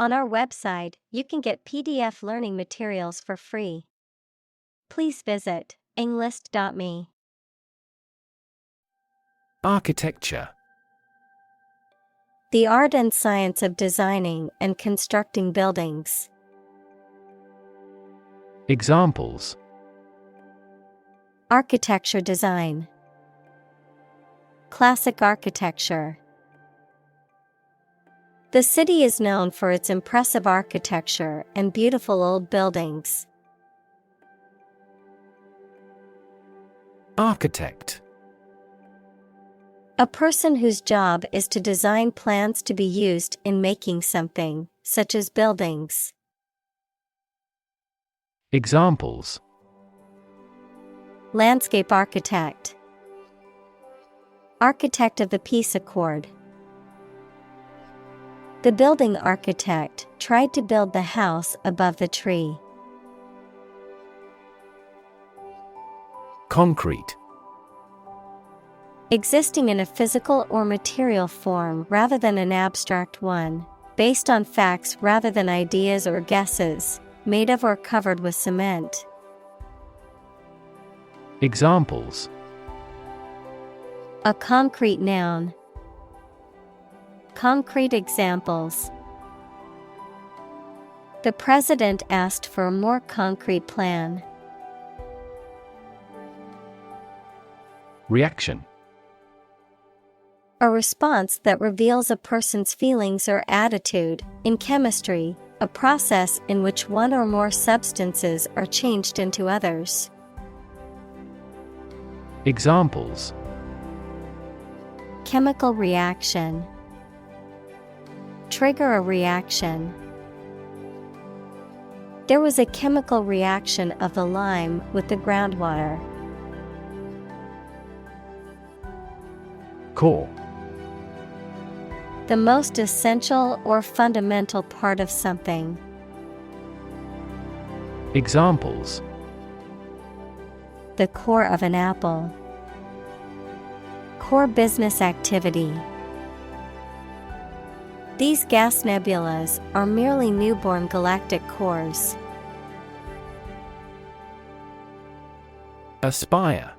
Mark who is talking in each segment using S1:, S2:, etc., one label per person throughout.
S1: On our website, you can get PDF learning materials for free. Please visit englist.me.
S2: Architecture.
S1: The art and science of designing and constructing buildings.
S2: Examples:
S1: Architecture design. Classic architecture. The city is known for its impressive architecture and beautiful old buildings.
S2: Architect.
S1: A person whose job is to design plans to be used in making something, such as buildings.
S2: Examples:
S1: Landscape architect. Architect of the Peace Accord. The building architect tried to build the house above the tree.
S2: Concrete.
S1: Existing in a physical or material form rather than an abstract one, based on facts rather than ideas or guesses, made of or covered with cement.
S2: Examples:
S1: A concrete noun. Concrete examples. The president asked for a more concrete plan.
S2: Reaction.
S1: A response that reveals a person's feelings or attitude. In chemistry, a process in which one or more substances are changed into others.
S2: Examples:
S1: Chemical reaction. Trigger a reaction. There was a chemical reaction of the lime with the groundwater.
S2: Core.
S1: The most essential or fundamental part of something.
S2: Examples:
S1: The core of an apple. Core business activity. These gas nebulas are merely newborn galactic cores.
S2: Aspire.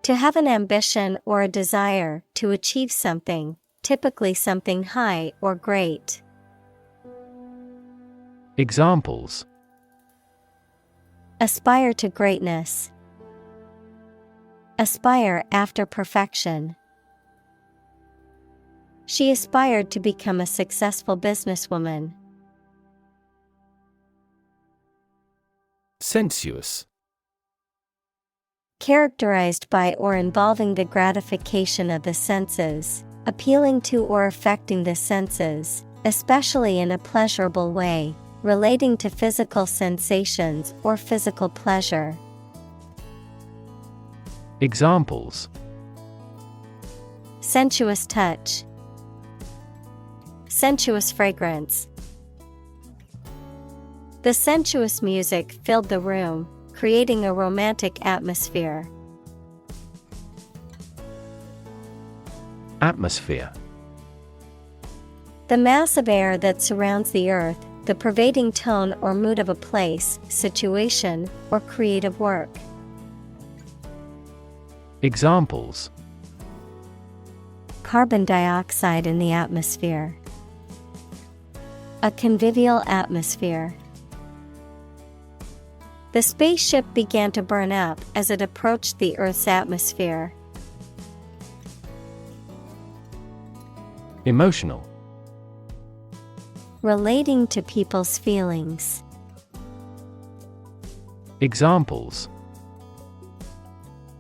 S1: To have an ambition or a desire to achieve something, typically something high or great.
S2: Examples:
S1: Aspire to greatness. Aspire after perfection. She aspired to become a successful businesswoman.
S2: Sensuous.
S1: Characterized by or involving the gratification of the senses, appealing to or affecting the senses, especially in a pleasurable way, relating to physical sensations or physical pleasure.
S2: Examples:
S1: Sensuous touch. Sensuous fragrance. The sensuous music filled the room, creating a romantic atmosphere.
S2: Atmosphere.
S1: The mass of air that surrounds the earth, the pervading tone or mood of a place, situation, or creative work.
S2: Examples:
S1: Carbon dioxide in the atmosphere. A convivial atmosphere. The spaceship began to burn up as it approached the Earth's atmosphere.
S2: Emotional.
S1: Relating to people's feelings.
S2: Examples: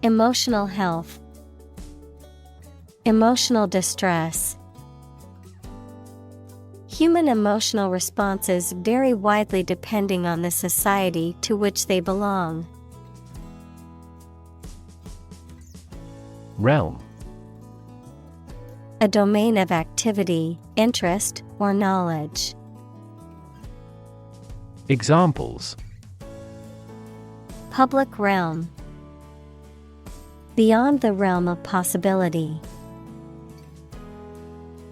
S1: Emotional health. Emotional distress. Human emotional responses vary widely depending on the society to which they belong.
S2: Realm.
S1: A domain of activity, interest, or knowledge.
S2: Examples:
S1: Public realm. Beyond the realm of possibility.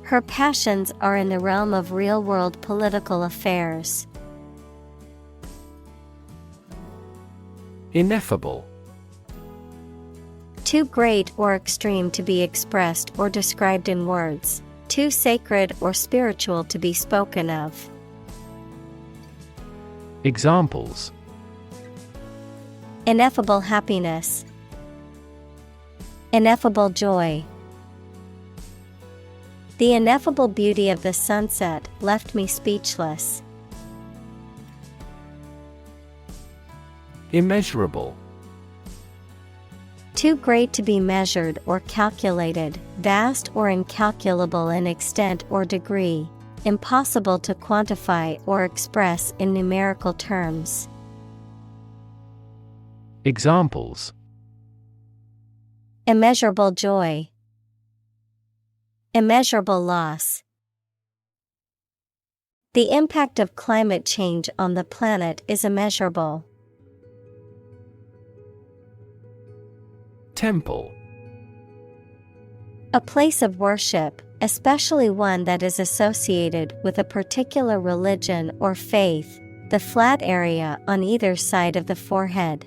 S1: Her passions are in the realm of real-world political affairs.
S2: Ineffable.
S1: Too great or extreme to be expressed or described in words, too sacred or spiritual to be spoken of.
S2: Examples:
S1: Ineffable happiness, ineffable joy. The ineffable beauty of the sunset left me speechless.
S2: Immeasurable.
S1: Too great to be measured or calculated, vast or incalculable in extent or degree, impossible to quantify or express in numerical terms.
S2: Examples:
S1: Immeasurable joy, immeasurable loss. The impact of climate change on the planet is immeasurable.
S2: Temple.
S1: A place of worship, especially one that is associated with a particular religion or faith, the flat area on either side of the forehead.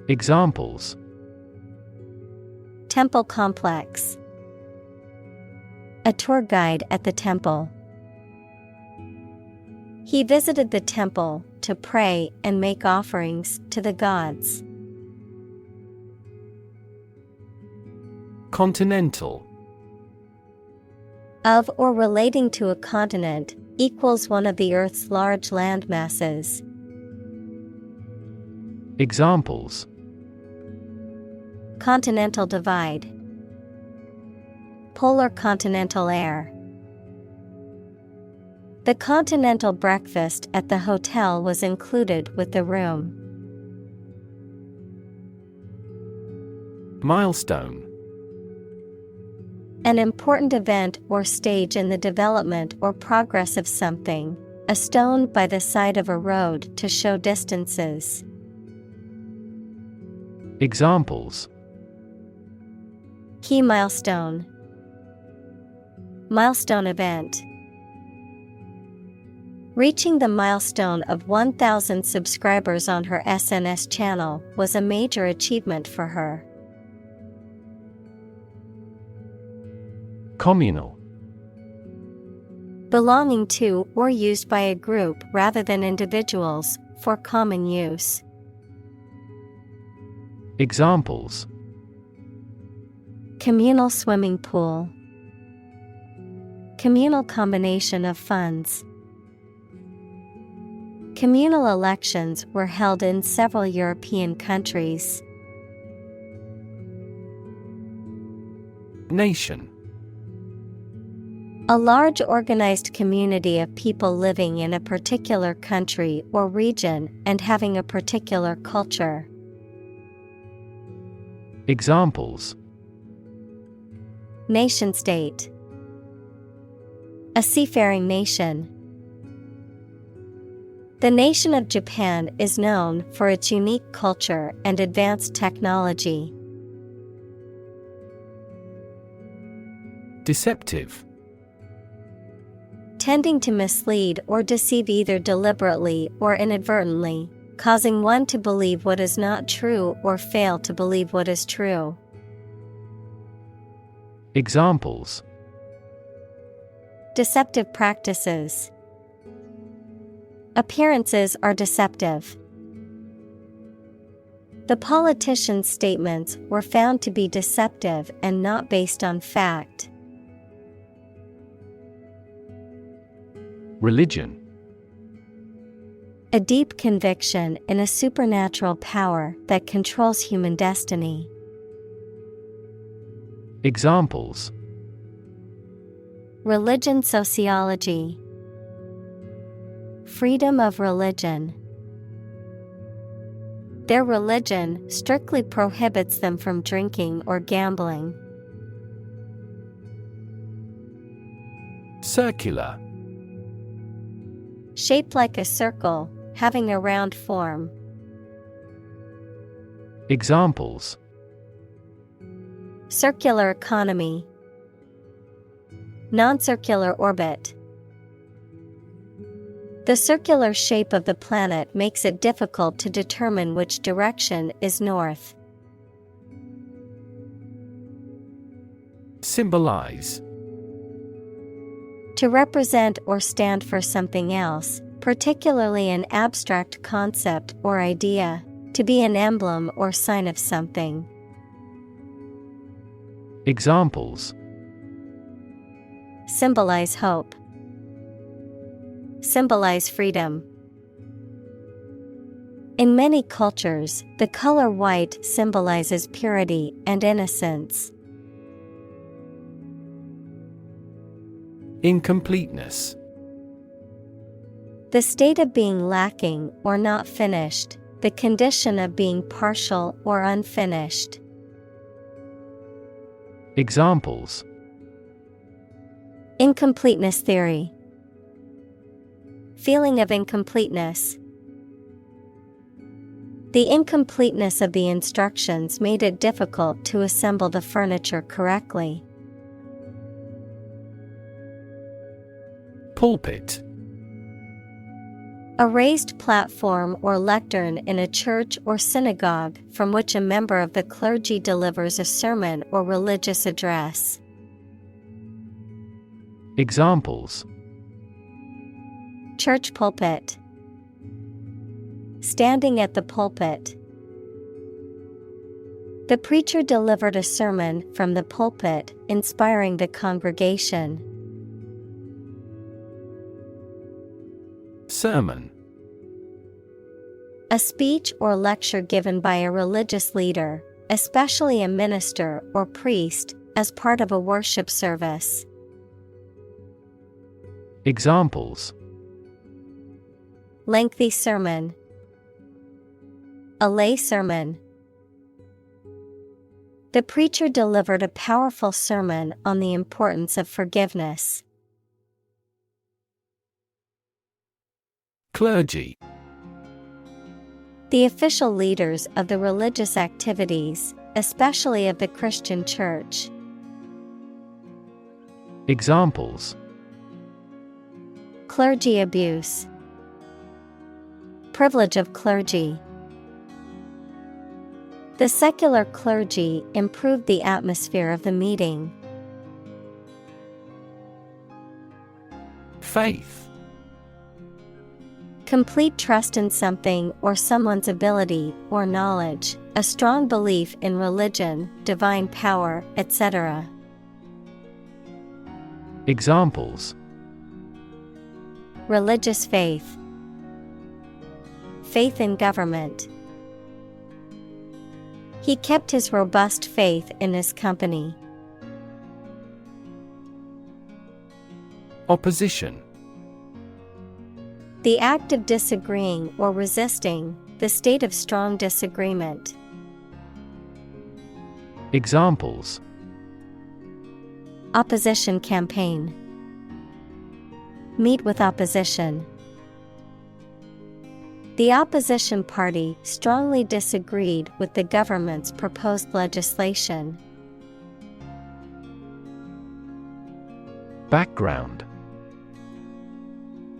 S2: Examples:
S1: Temple complex, a tour guide at the temple. He visited the temple to pray and make offerings to the gods.
S2: Continental.
S1: Of or relating to a continent, equals one of the Earth's large land masses.
S2: Examples:
S1: Continental divide, polar continental air. The continental breakfast at the hotel was included with the room.
S2: Milestone.
S1: An important event or stage in the development or progress of something, a stone by the side of a road to show distances.
S2: Examples:
S1: Key milestone, milestone event. Reaching the milestone of 1,000 subscribers on her SNS channel was a major achievement for her.
S2: Communal.
S1: Belonging to or used by a group rather than individuals, for common use.
S2: Examples:
S1: Communal swimming pool, communal combination of funds. Communal elections were held in several European countries.
S2: Nation.
S1: A large organized community of people living in a particular country or region and having a particular culture.
S2: Examples:
S1: Nation-state, a seafaring nation. The nation of Japan is known for its unique culture and advanced technology.
S2: Deceptive.
S1: Tending to mislead or deceive either deliberately or inadvertently, causing one to believe what is not true or fail to believe what is true.
S2: Examples:
S1: Deceptive practices. Appearances are deceptive. The politician's statements were found to be deceptive and not based on fact.
S2: Religion.
S1: A deep conviction in a supernatural power that controls human destiny.
S2: Examples:
S1: Religion sociology. Freedom of religion. Their religion strictly prohibits them from drinking or gambling.
S2: Circular.
S1: Shaped like a circle, having a round form.
S2: Examples:
S1: Circular economy. Non-circular orbit. The circular shape of the planet makes it difficult to determine which direction is north.
S2: Symbolize.
S1: To represent or stand for something else, particularly an abstract concept or idea, to be an emblem or sign of something.
S2: Examples:
S1: Symbolize hope. Symbolize freedom. In many cultures, the color white symbolizes purity and innocence.
S2: Incompleteness.
S1: The state of being lacking or not finished, the condition of being partial or unfinished.
S2: Examples:
S1: Incompleteness theory. Feeling of incompleteness. The incompleteness of the instructions made it difficult to assemble the furniture correctly.
S2: Pulpit.
S1: A raised platform or lectern in a church or synagogue from which a member of the clergy delivers a sermon or religious address.
S2: Examples:
S1: Church pulpit. Standing at the pulpit. The preacher delivered a sermon from the pulpit, inspiring the congregation.
S2: Sermon.
S1: A speech or lecture given by a religious leader, especially a minister or priest, as part of a worship service.
S2: Examples:
S1: Lengthy sermon. A lay sermon. The preacher delivered a powerful sermon on the importance of forgiveness.
S2: Clergy.
S1: The official leaders of the religious activities, especially of the Christian church.
S2: Examples:
S1: Clergy abuse. Privilege of clergy. The secular clergy improved the atmosphere of the meeting.
S2: Faith.
S1: Complete trust in something or someone's ability or knowledge, a strong belief in religion, divine power, etc.
S2: Examples:
S1: Religious faith. Faith in government. He kept his robust faith in his company.
S2: Opposition.
S1: The act of disagreeing or resisting, the state of strong disagreement.
S2: Examples:
S1: Opposition campaign. Meet with opposition. The opposition party strongly disagreed with the government's proposed legislation.
S2: Background.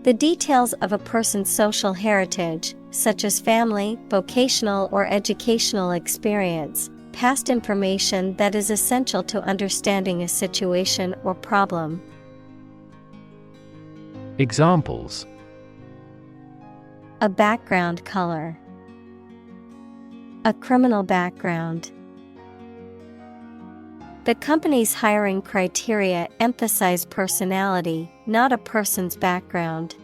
S1: The details of a person's social heritage, such as family, vocational or educational experience, past information that is essential to understanding a situation or problem.
S2: Examples:
S1: A background color. A criminal background. The company's hiring criteria emphasize personality, not a person's background.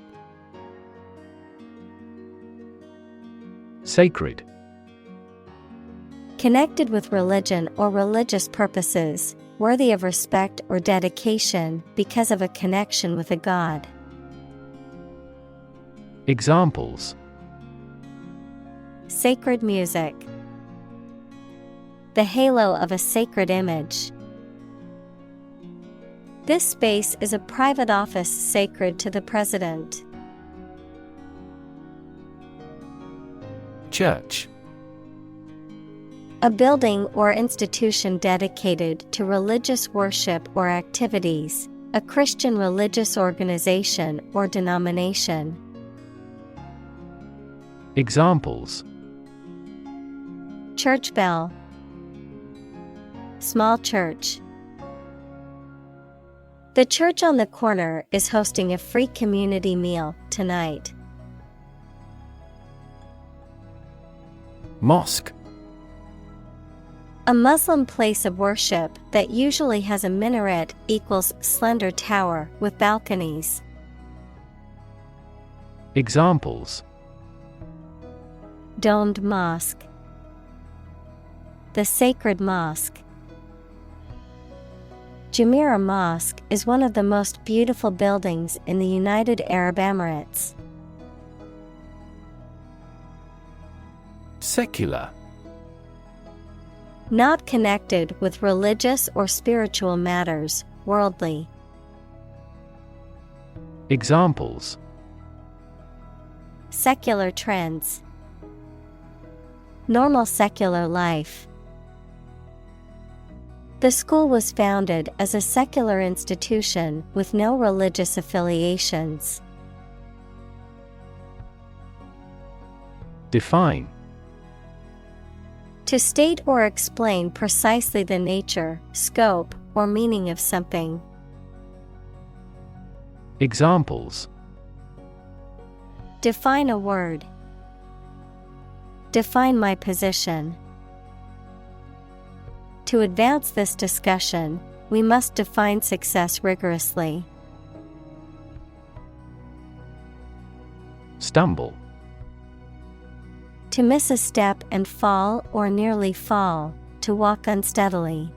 S2: Sacred.
S1: Connected with religion or religious purposes, worthy of respect or dedication because of a connection with a god.
S2: Examples:
S1: Sacred music. The halo of a sacred image. This space is a private office sacred to the president.
S2: Church.
S1: A building or institution dedicated to religious worship or activities, A Christian religious organization or denomination.
S2: Examples:
S1: Church bell. Small church. The church on the corner is hosting a free community meal tonight.
S2: Mosque.
S1: A Muslim place of worship that usually has a minaret equals slender tower with balconies.
S2: Examples:
S1: Domed mosque. The sacred mosque. Jumeirah Mosque is one of the most beautiful buildings in the United Arab Emirates.
S2: Secular.
S1: Not connected with religious or spiritual matters, worldly.
S2: Examples:
S1: Secular trends. Normal secular life. The school was founded as a secular institution with no religious affiliations.
S2: Define.
S1: To state or explain precisely the nature, scope, or meaning of something.
S2: Examples:
S1: Define a word. Define my position. To advance this discussion, we must define success rigorously.
S2: Stumble.
S1: To miss a step and fall or nearly fall, to walk unsteadily.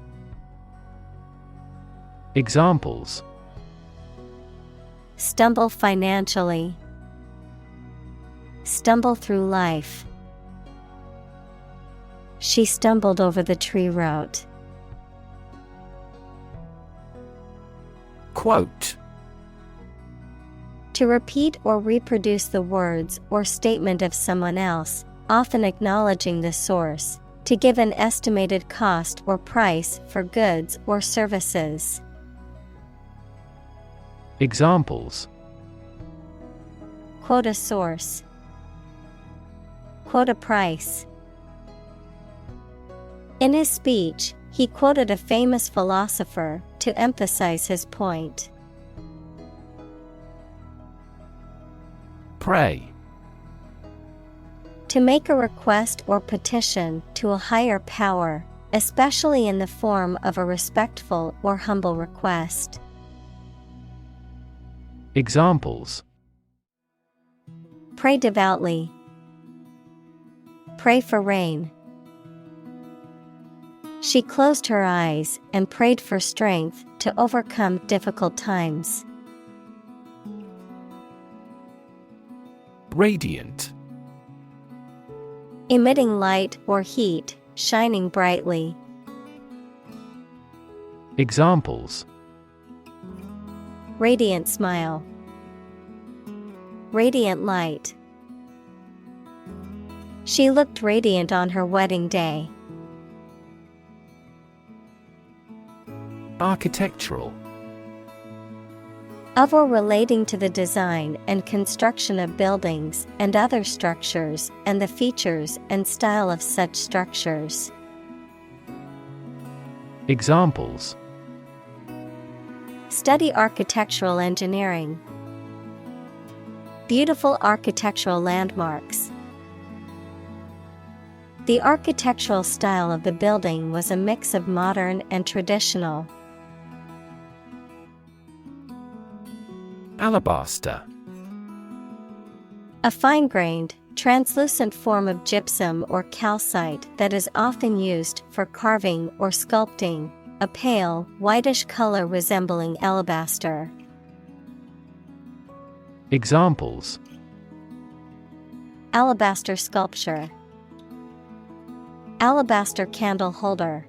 S2: Examples:
S1: Stumble financially. Stumble through life. She stumbled over the tree root.
S2: Quote.
S1: To repeat or reproduce the words or statement of someone else, often acknowledging the source, to give an estimated cost or price for goods or services.
S2: Examples:
S1: Quote a source. Quote a price. In his speech, he quoted a famous philosopher to emphasize his point.
S2: Pray.
S1: To make a request or petition to a higher power, especially in the form of a respectful or humble request.
S2: Examples:
S1: Pray devoutly. Pray for rain. She closed her eyes and prayed for strength to overcome difficult times.
S2: Radiant.
S1: Emitting light or heat, shining brightly.
S2: Examples:
S1: Radiant smile. Radiant light. She looked radiant on her wedding day.
S2: Architectural.
S1: Of or relating to the design and construction of buildings and other structures and the features and style of such structures.
S2: Examples:
S1: Study architectural engineering. Beautiful architectural landmarks. The architectural style of the building was a mix of modern and traditional.
S2: Alabaster.
S1: A fine-grained, translucent form of gypsum or calcite that is often used for carving or sculpting, a pale, whitish color resembling alabaster.
S2: Examples:
S1: Alabaster sculpture. Alabaster candle holder.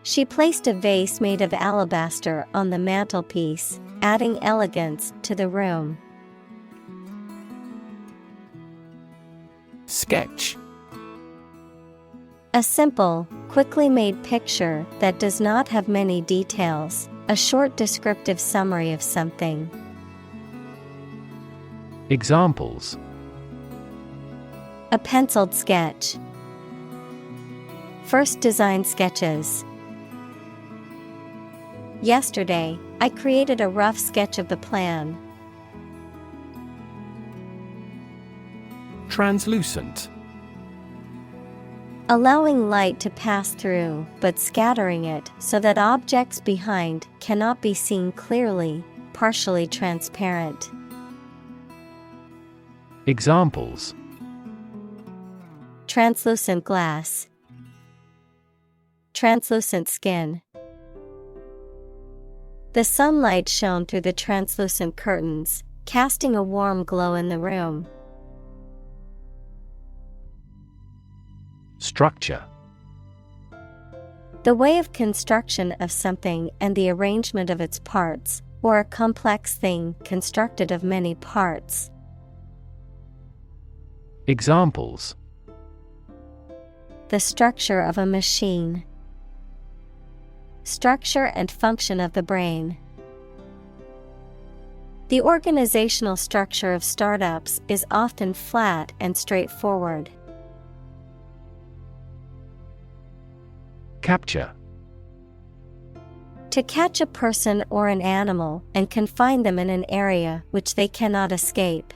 S1: She placed a vase made of alabaster on the mantelpiece, adding elegance to the room.
S2: Sketch.
S1: A simple, quickly made picture that does not have many details, A short descriptive summary of something.
S2: Examples:
S1: A penciled sketch. First design sketches. Yesterday, I created a rough sketch of the plan.
S2: Translucent.
S1: Allowing light to pass through, but scattering it so that objects behind cannot be seen clearly, partially transparent.
S2: Examples:
S1: Translucent glass. Translucent skin. The sunlight shone through the translucent curtains, casting a warm glow in the room.
S2: Structure.
S1: The way of construction of something and the arrangement of its parts, or a complex thing constructed of many parts.
S2: Examples:
S1: The structure of a machine. Structure and function of the brain. The organizational structure of startups is often flat and straightforward.
S2: Capture.
S1: To catch a person or an animal and confine them in an area which they cannot escape.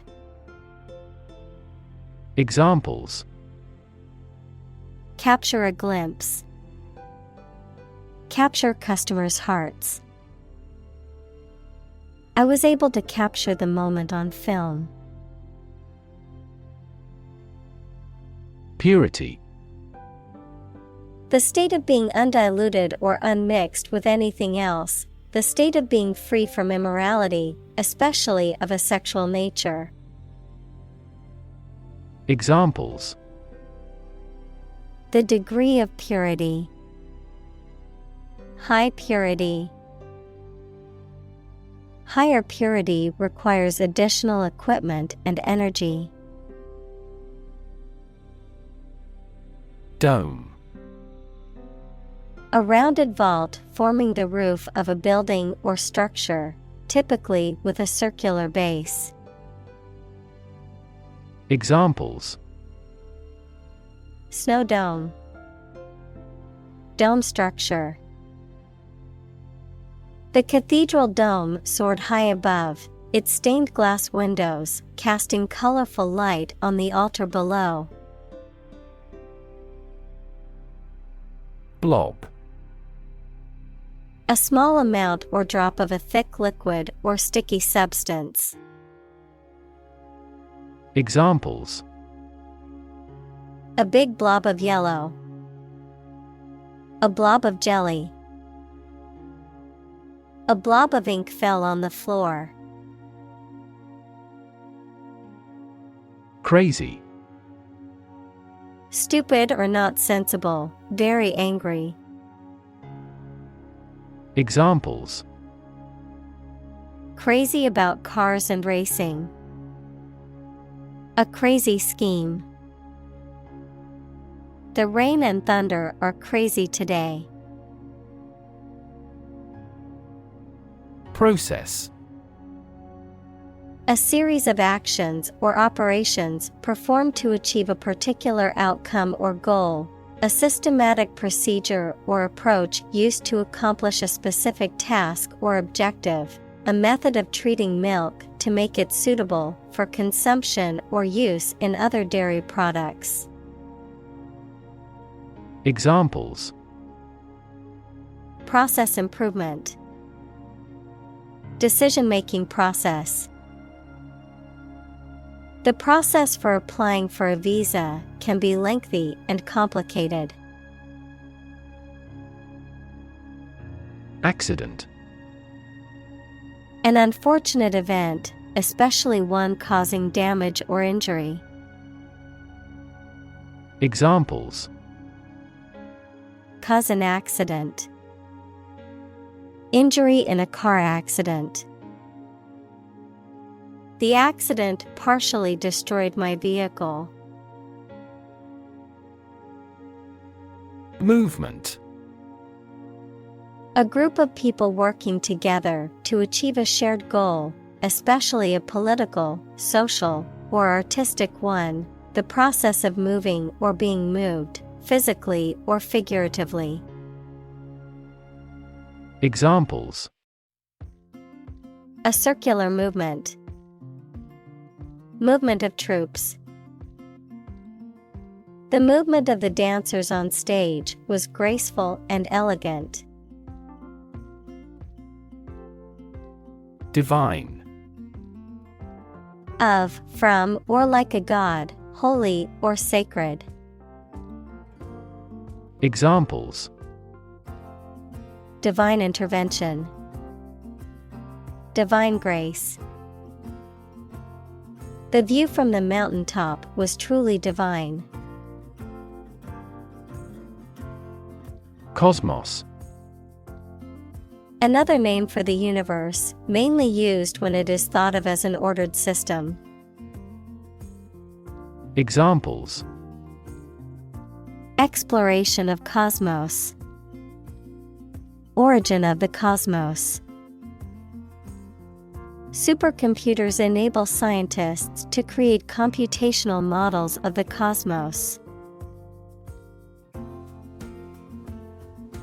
S2: Examples:
S1: Capture a glimpse. Capture customers' hearts. I was able to capture the moment on film.
S2: Purity.
S1: The state of being undiluted or unmixed with anything else, the state of being free from immorality, especially of a sexual nature.
S2: Examples:
S1: The degree of purity. High purity. Higher purity requires additional equipment and energy.
S2: Dome.
S1: A rounded vault forming the roof of a building or structure, typically with a circular base.
S2: Examples:
S1: Snow dome. Dome structure. The cathedral dome soared high above, its stained glass windows casting colorful light on the altar below.
S2: Blob.
S1: A small amount or drop of a thick liquid or sticky substance.
S2: Examples:
S1: A big blob of yellow. A blob of jelly. A blob of ink fell on the floor.
S2: Crazy.
S1: Stupid or not sensible, very angry.
S2: Examples:
S1: Crazy about cars and racing. A crazy scheme. The rain and thunder are crazy today.
S2: Process.
S1: A series of actions or operations performed to achieve a particular outcome or goal. A systematic procedure or approach used to accomplish a specific task or objective. A method of treating milk to make it suitable for consumption or use in other dairy products.
S2: Examples:
S1: Process improvement. Decision-making process. The process for applying for a visa can be lengthy and complicated.
S2: Accident.
S1: An unfortunate event, especially one causing damage or injury.
S2: Examples:
S1: Cause an accident. Injury in a car accident. The accident partially destroyed my vehicle.
S2: Movement.
S1: A group of people working together to achieve a shared goal, especially a political, social, or artistic one, the process of moving or being moved, physically or figuratively.
S2: Examples:
S1: A circular movement. Movement of troops. The movement of the dancers on stage was graceful and elegant.
S2: Divine.
S1: Of, from, or like a god, holy or sacred.
S2: Examples:
S1: Divine intervention. Divine grace. The view from the mountaintop was truly divine.
S2: Cosmos.
S1: Another name for the universe, mainly used when it is thought of as an ordered system.
S2: Examples:
S1: Exploration of cosmos. Origin of the cosmos. Supercomputers enable scientists to create computational models of the cosmos.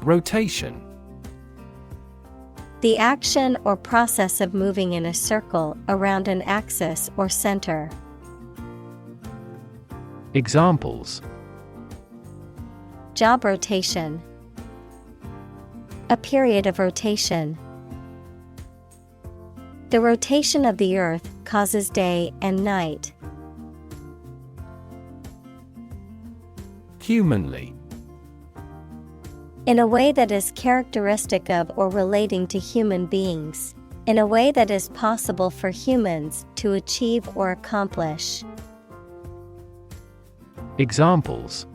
S2: Rotation.
S1: The action or process of moving in a circle around an axis or center.
S2: Examples:
S1: Job rotation. A period of rotation. The rotation of the earth causes day and night.
S2: Humanly.
S1: In a way that is characteristic of or relating to human beings. In a way that is possible for humans to achieve or accomplish.
S2: Examples: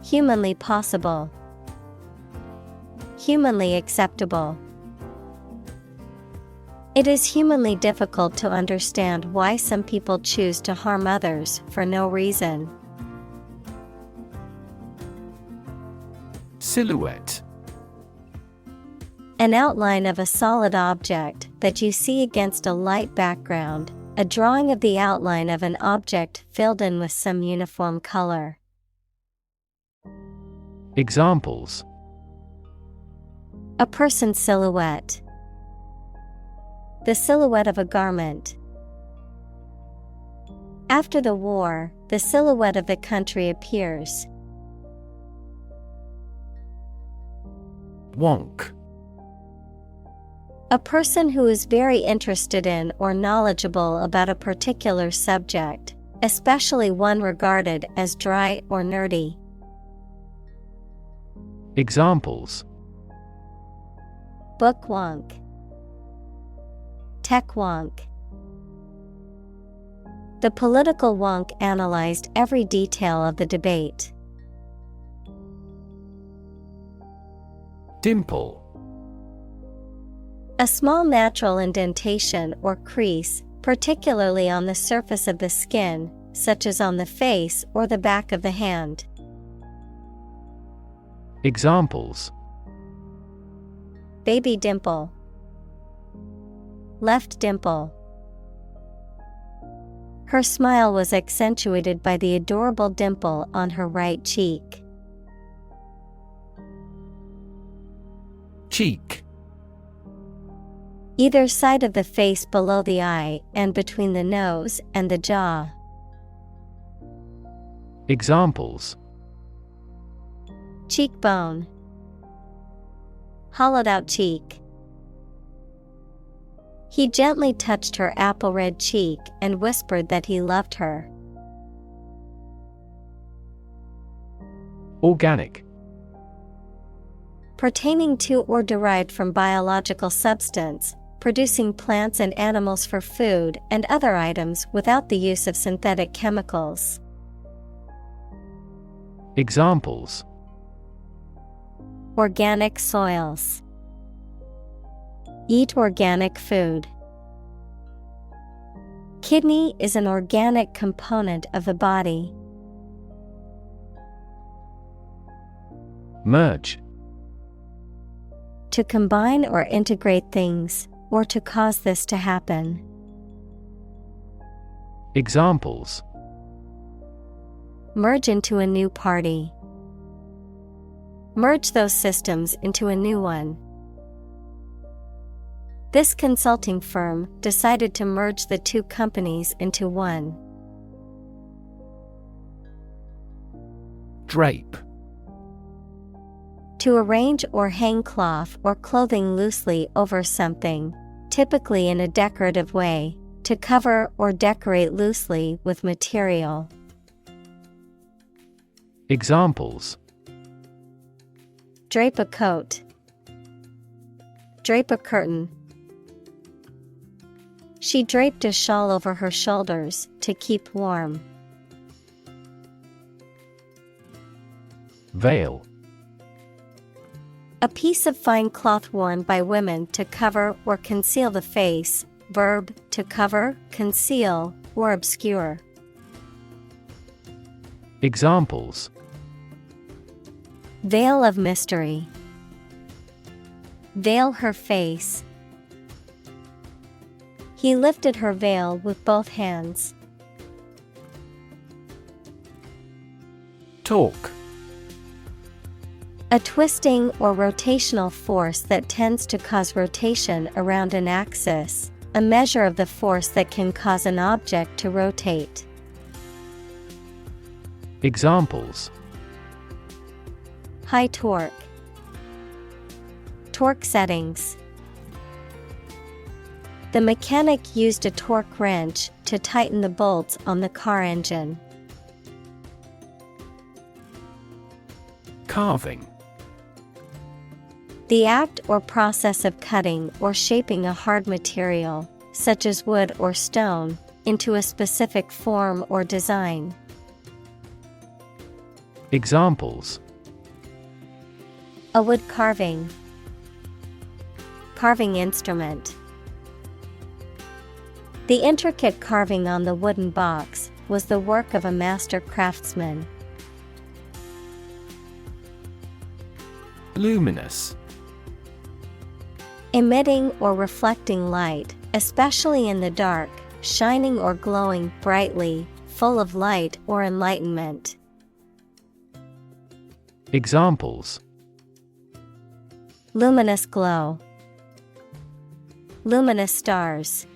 S1: Humanly possible. Humanly acceptable. It is humanly difficult to understand why some people choose to harm others for no reason.
S2: Silhouette.
S1: An outline of a solid object that you see against a light background, a drawing of the outline of an object filled in with some uniform color.
S2: Examples:
S1: A person's silhouette. The silhouette of a garment. After the war, the silhouette of the country appears.
S2: Wonk.
S1: A person who is very interested in or knowledgeable about a particular subject, especially one regarded as dry or nerdy.
S2: Examples:
S1: Book wonk. Tech wonk. The political wonk analyzed every detail of the debate.
S2: Dimple.
S1: A small natural indentation or crease, particularly on the surface of the skin, such as on the face or the back of the hand.
S2: Examples:
S1: Baby dimple. Left dimple. Her smile was accentuated by the adorable dimple on her right cheek.
S2: Cheek.
S1: Either side of the face below the eye and between the nose and the jaw.
S2: Examples:
S1: Cheekbone. Hollowed out cheek. He gently touched her apple-red cheek and whispered that he loved her.
S2: Organic.
S1: Pertaining to or derived from biological substance, producing plants and animals for food and other items without the use of synthetic chemicals.
S2: Examples:
S1: Organic soils. Eat organic food. Kidney is an organic component of the body.
S2: Merge.
S1: to combine or integrate things, or to cause this to happen.
S2: Examples:
S1: merge into a new party. Merge those systems into a new one. This consulting firm decided to merge the two companies into one.
S2: Drape.
S1: To arrange or hang cloth or clothing loosely over something, typically in a decorative way, to cover or decorate loosely with material.
S2: Examples:
S1: drape a coat. Drape a curtain. She draped a shawl over her shoulders to keep warm.
S2: Veil.
S1: A piece of fine cloth worn by women to cover or conceal the face. Verb, to cover, conceal, or obscure.
S2: Examples:
S1: veil of mystery. Veil her face. He lifted her veil with both hands.
S2: Torque.
S1: A twisting or rotational force that tends to cause rotation around an axis, a measure of the force that can cause an object to rotate.
S2: Examples:
S1: high torque. Torque settings. The mechanic used a torque wrench to tighten the bolts on the car engine.
S2: Carving.
S1: The act or process of cutting or shaping a hard material, such as wood or stone, into a specific form or design.
S2: Examples:
S1: a wood carving. Carving instrument. The intricate carving on the wooden box was the work of a master craftsman.
S2: Luminous.
S1: Emitting or reflecting light, especially in the dark, shining or glowing brightly, full of light or enlightenment.
S2: Examples:
S1: luminous glow. Luminous stars.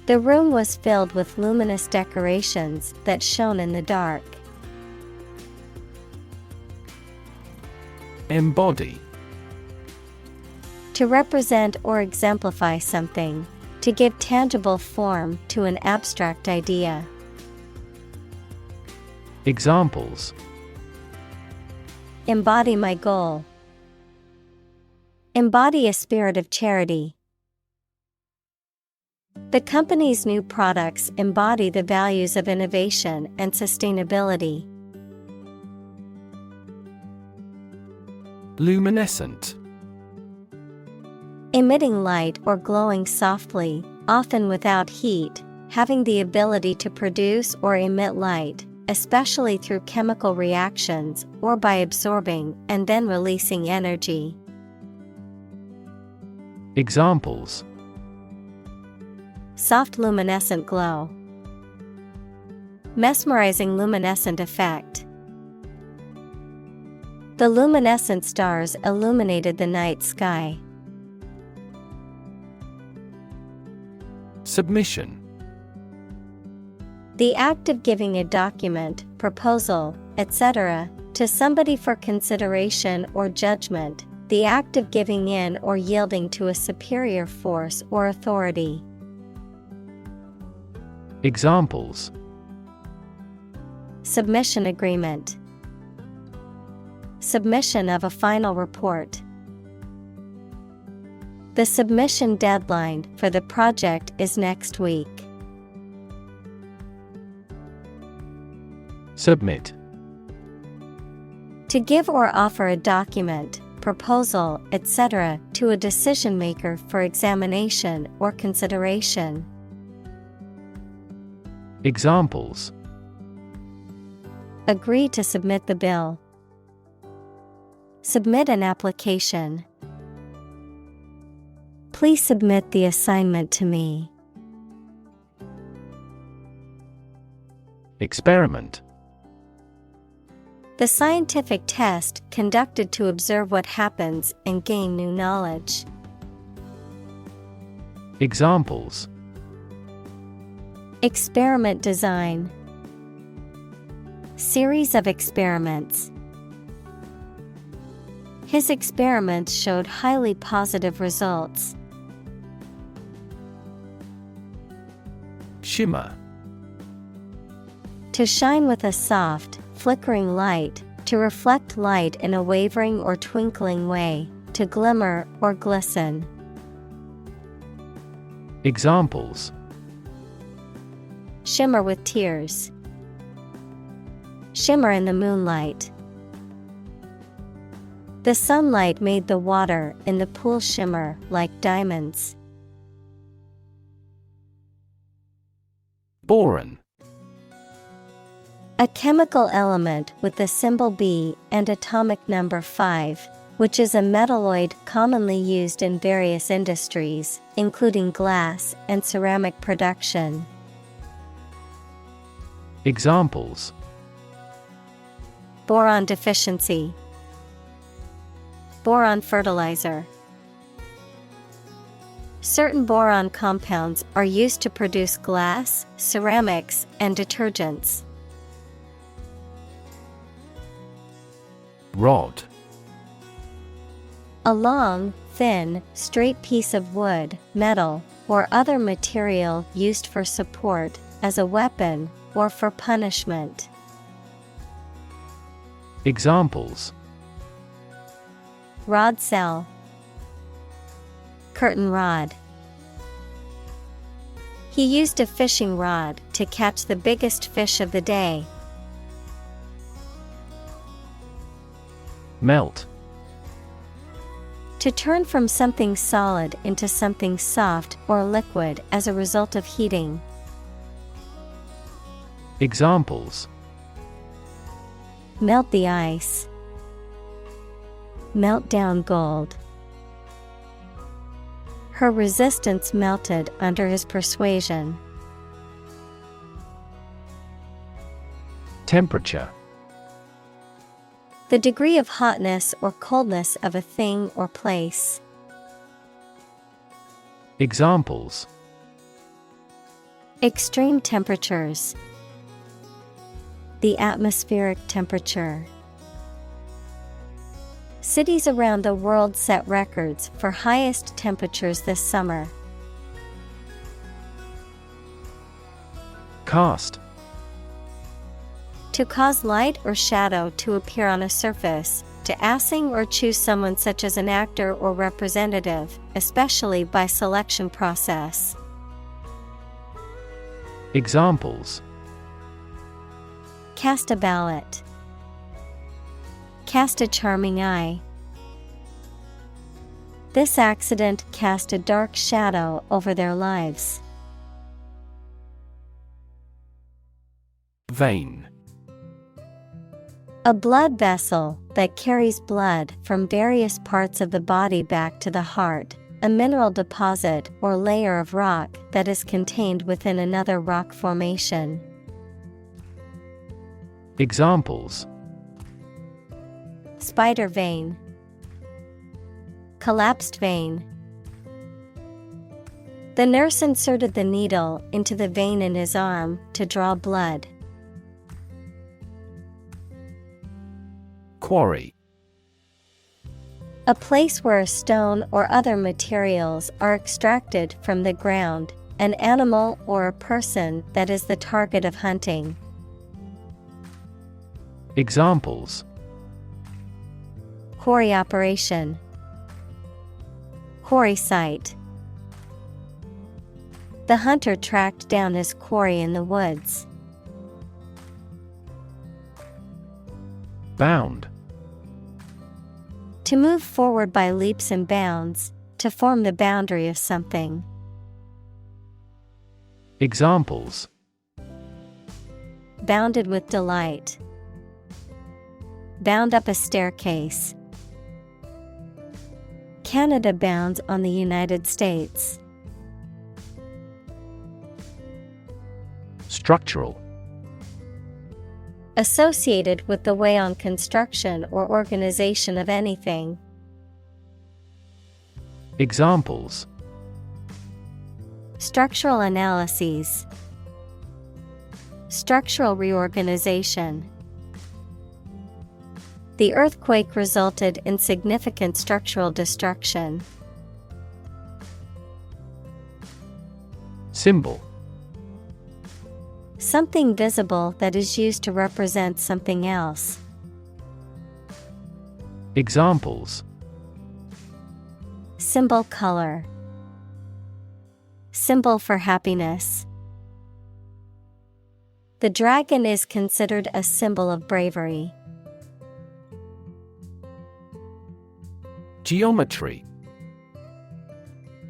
S1: The room was filled with luminous decorations that shone in the dark.
S2: Embody.
S1: To represent or exemplify something, to give tangible form to an abstract idea.
S2: Examples:
S1: embody my goal. Embody a spirit of charity. The company's new products embody the values of innovation and sustainability.
S2: Luminescent.
S1: Emitting light or glowing softly, often without heat, having the ability to produce or emit light, especially through chemical reactions or by absorbing and then releasing energy.
S2: Examples:
S1: soft luminescent glow. Mesmerizing luminescent effect. The luminescent stars illuminated the night sky.
S2: Submission.
S1: The act of giving a document, proposal, etc., to somebody for consideration or judgment, the act of giving in or yielding to a superior force or authority.
S2: Examples:
S1: submission agreement. Submission of a final report. The submission deadline for the project is next week.
S2: Submit.
S1: To give or offer a document, proposal, etc. to a decision maker for examination or consideration.
S2: Examples:
S1: agree to submit the bill. Submit an application. Please submit the assignment to me.
S2: Experiment.
S1: The scientific test conducted to observe what happens and gain new knowledge.
S2: Examples.
S1: Experiment design. Series of experiments. His experiments showed highly positive results.
S2: Shimmer.
S1: To shine with a soft, flickering light, to reflect light in a wavering or twinkling way, to glimmer or glisten.
S2: Examples.
S1: Shimmer with tears. Shimmer in the moonlight. The sunlight made the water in the pool shimmer like diamonds.
S2: Boron.
S1: A chemical element with the symbol B and atomic number 5, which is a metalloid commonly used in various industries, including glass and ceramic production.
S2: Examples.
S1: Boron deficiency. Boron fertilizer. Certain boron compounds are used to produce glass, ceramics, and detergents.
S2: Rod.
S1: A long, thin, straight piece of wood, metal, or other material used for support, as a weapon, or for punishment.
S2: Examples.
S1: Rod cell. Curtain rod. He used a fishing rod to catch the biggest fish of the day.
S2: Melt.
S1: To turn from something solid into something soft or liquid as a result of heating.
S2: Examples.
S1: Melt the ice. Melt down gold. Her resistance melted under his persuasion.
S2: Temperature.
S1: The degree of hotness or coldness of a thing or place.
S2: Examples.
S1: Extreme temperatures. The atmospheric temperature. Cities around the world set records for highest temperatures this summer.
S2: Cast.
S1: To cause light or shadow to appear on a surface, to assing or choose someone such as an actor or representative, especially by selection process.
S2: Examples.
S1: Cast a ballot. Cast a charming eye. This accident cast a dark shadow over their lives.
S2: Vein.
S1: A blood vessel that carries blood from various parts of the body back to the heart, a mineral deposit or layer of rock that is contained within another rock formation.
S2: Examples.
S1: Spider vein. Collapsed vein. The nurse inserted the needle into the vein in his arm to draw blood.
S2: Quarry.
S1: A place where a stone or other materials are extracted from the ground, an animal or a person that is the target of hunting.
S2: Examples.
S1: Quarry operation. Quarry site. The hunter tracked down his quarry in the woods.
S2: Bound.
S1: To move forward by leaps and bounds, to form the boundary of something.
S2: Examples.
S1: Bounded with delight. Bound up a staircase. Canada bounds on the United States.
S2: Structural.
S1: Associated with the way on construction or organization of anything.
S2: Examples:
S1: Structural analyses. Structural reorganization. The earthquake resulted in significant structural destruction.
S2: Symbol.
S1: Something visible that is used to represent something else.
S2: Examples:
S1: Symbol color. Symbol for happiness. The dragon is considered a symbol of bravery.
S2: Geometry.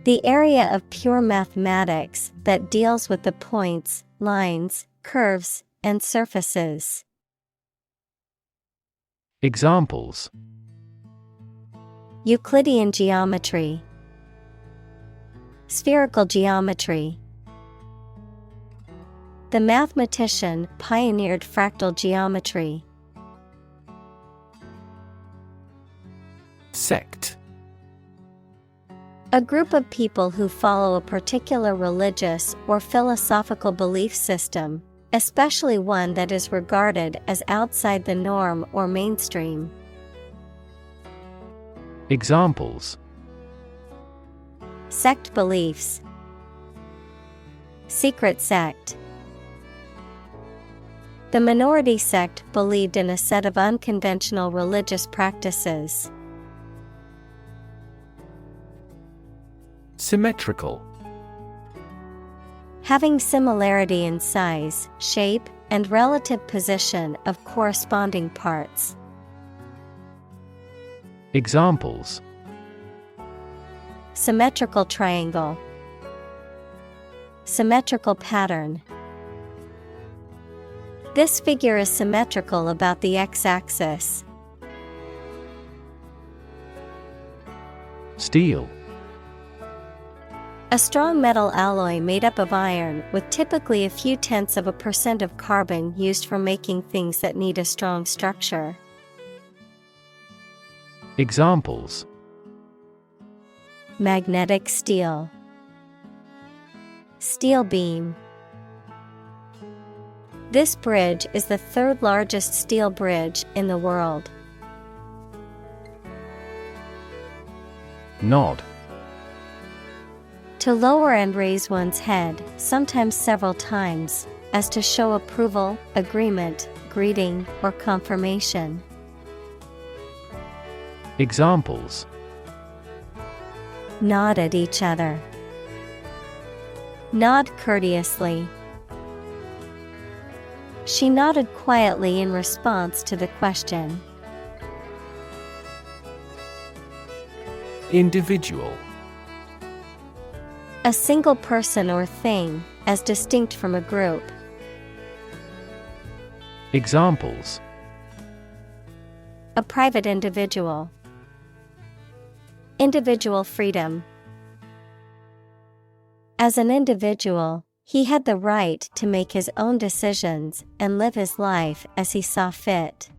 S1: The area of pure mathematics that deals with the points, lines, curves, and surfaces.
S2: Examples:
S1: Euclidean geometry. Spherical geometry. The mathematician pioneered fractal geometry.
S2: Sect.
S1: A group of people who follow a particular religious or philosophical belief system, especially one that is regarded as outside the norm or mainstream.
S2: Examples:
S1: Sect beliefs. Secret sect. The minority sect believed in a set of unconventional religious practices.
S2: Symmetrical.
S1: Having similarity in size, shape, and relative position of corresponding parts.
S2: Examples:
S1: Symmetrical triangle. Symmetrical pattern. This figure is symmetrical about the x-axis.
S2: Steel.
S1: A strong metal alloy made up of iron with typically a few tenths of a % of carbon used for making things that need a strong structure.
S2: Examples:
S1: Magnetic steel. Steel beam. This bridge is the third largest steel bridge in the world.
S2: Nod.
S1: To lower and raise one's head, sometimes several times, as to show approval, agreement, greeting, or confirmation.
S2: Examples:
S1: Nod at each other. Nod courteously. She nodded quietly in response to the question.
S2: Individual.
S1: A single person or thing, as distinct from a group.
S2: Examples:
S1: A private individual. Individual freedom. As an individual, he had the right to make his own decisions and live his life as he saw fit.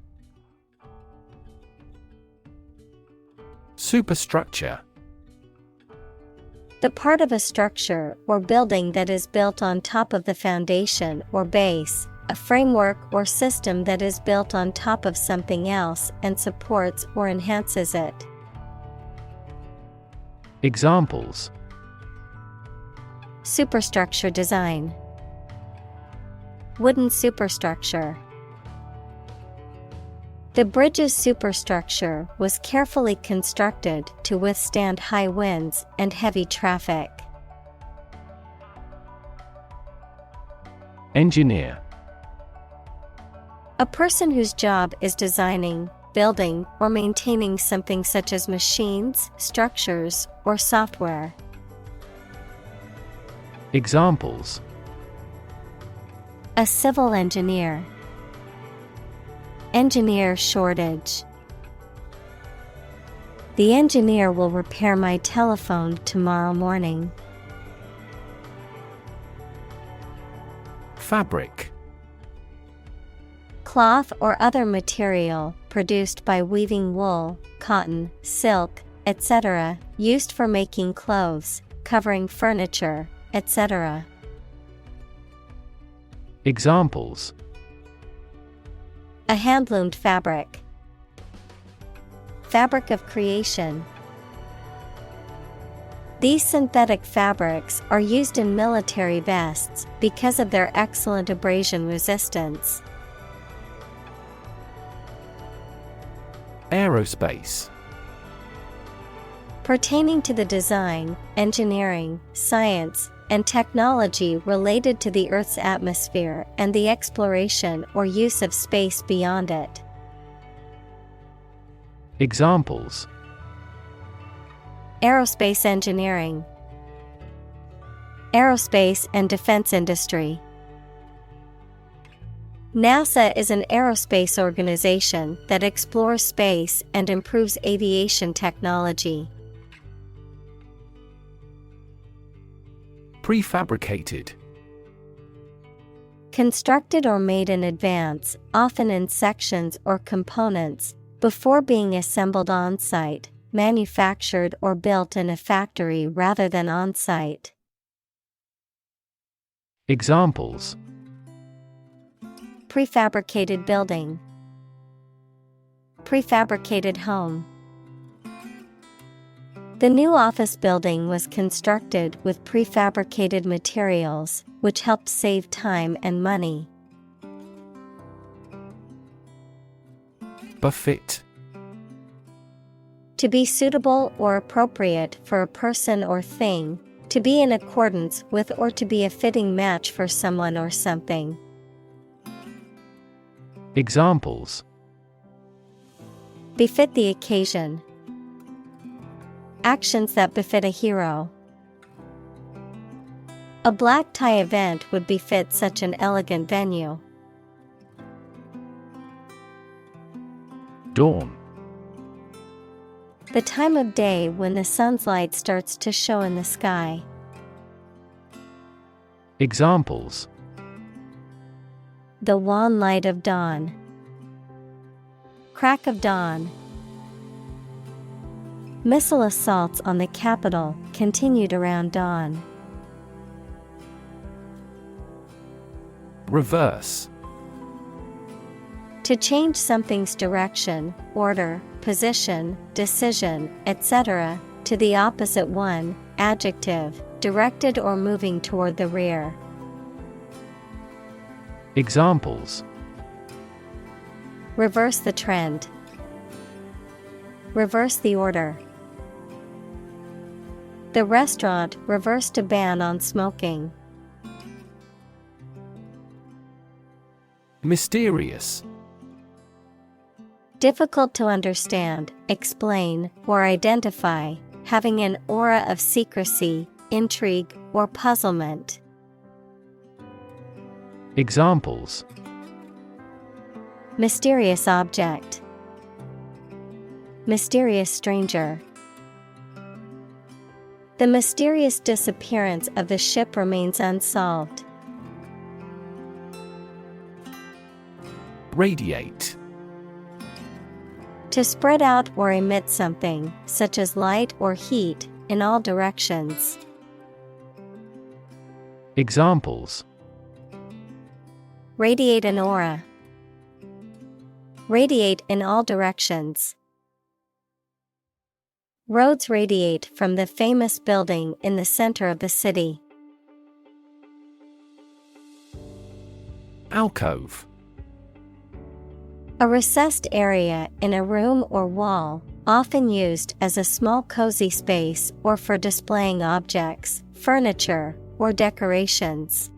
S2: Superstructure.
S1: The part of a structure or building that is built on top of the foundation or base, a framework or system that is built on top of something else and supports or enhances it.
S2: Examples:
S1: Superstructure design. Wooden superstructure. The bridge's superstructure was carefully constructed to withstand high winds and heavy traffic.
S2: Engineer.
S1: A person whose job is designing, building, or maintaining something such as machines, structures, or software.
S2: Examples:
S1: A civil engineer. Engineer shortage. The engineer will repair my telephone tomorrow morning.
S2: Fabric.
S1: Cloth or other material produced by weaving wool, cotton, silk, etc., used for making clothes, covering furniture, etc.
S2: Examples:
S1: a hand-loomed fabric, fabric of creation. These synthetic fabrics are used in military vests because of their excellent abrasion resistance.
S2: Aerospace.
S1: Pertaining to the design, engineering, science, and technology related to the Earth's atmosphere and the exploration or use of space beyond it.
S2: Examples:
S1: aerospace engineering, aerospace and defense industry. NASA is an aerospace organization that explores space and improves aviation technology.
S2: Prefabricated.
S1: Constructed or made in advance, often in sections or components, before being assembled on-site, manufactured or built in a factory rather than on-site.
S2: Examples:
S1: prefabricated building, prefabricated home. The new office building was constructed with prefabricated materials, which helped save time and money.
S2: Befit.
S1: To be suitable or appropriate for a person or thing, to be in accordance with or to be a fitting match for someone or something.
S2: Examples:
S1: befit the occasion, actions that befit a hero. A black tie event would befit such an elegant venue.
S2: Dawn.
S1: The time of day when the sun's light starts to show in the sky.
S2: Examples:
S1: the wan light of dawn, crack of dawn. Missile assaults on the capital continued around dawn.
S2: Reverse.
S1: To change something's direction, order, position, decision, etc., to the opposite one, adjective, directed or moving toward the rear.
S2: Examples:
S1: reverse the trend, reverse the order. The restaurant reversed a ban on smoking.
S2: Mysterious.
S1: Difficult to understand, explain, or identify, having an aura of secrecy, intrigue, or puzzlement.
S2: Examples:
S1: mysterious object, mysterious stranger. The mysterious disappearance of the ship remains unsolved.
S2: Radiate.
S1: To spread out or emit something, such as light or heat, in all directions.
S2: Examples:
S1: radiate an aura, radiate in all directions. Roads radiate from the famous building in the center of the city.
S2: Alcove.
S1: A recessed area in a room or wall, often used as a small cozy space or for displaying objects, furniture, or decorations.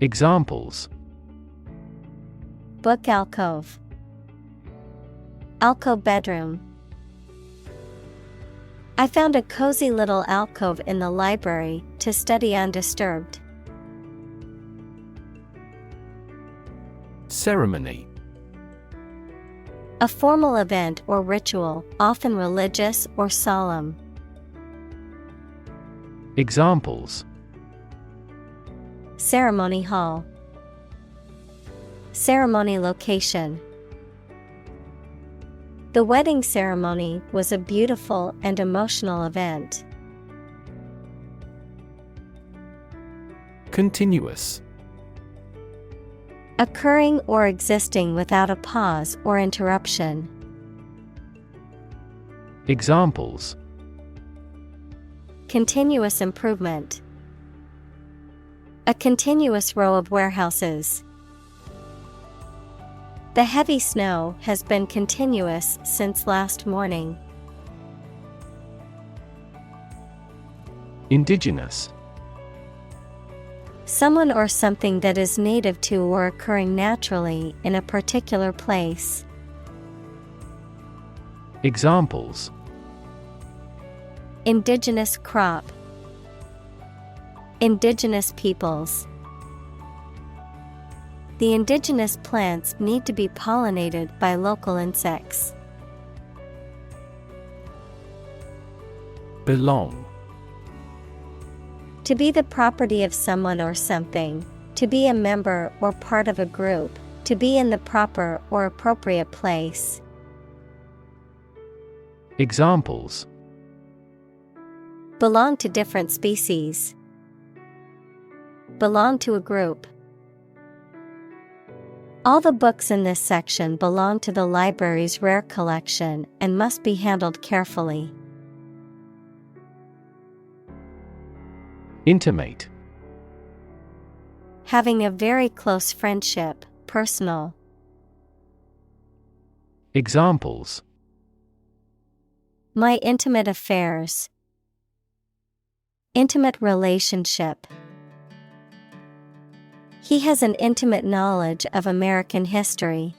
S2: Examples:
S1: book alcove, alcove bedroom. I found a cozy little alcove in the library to study undisturbed.
S2: Ceremony.
S1: A formal event or ritual, often religious or solemn.
S2: Examples:
S1: Ceremony hall. Ceremony location. The wedding ceremony was a beautiful and emotional event.
S2: Continuous.
S1: Occurring or existing without a pause or interruption.
S2: Examples:
S1: Continuous improvement. A continuous row of warehouses. The heavy snow has been continuous since last morning.
S2: Indigenous.
S1: Someone or something that is native to or occurring naturally in a particular place.
S2: Examples:
S1: Indigenous crop. Indigenous peoples. The indigenous plants need to be pollinated by local insects.
S2: Belong.
S1: To be the property of someone or something, to be a member or part of a group, to be in the proper or appropriate place.
S2: Examples:
S1: Belong to different species. Belong to a group. All the books in this section belong to the library's rare collection and must be handled carefully.
S2: Intimate.
S1: Having a very close friendship, personal.
S2: Examples:
S1: My intimate affairs. Intimate relationship. He has an intimate knowledge of American history.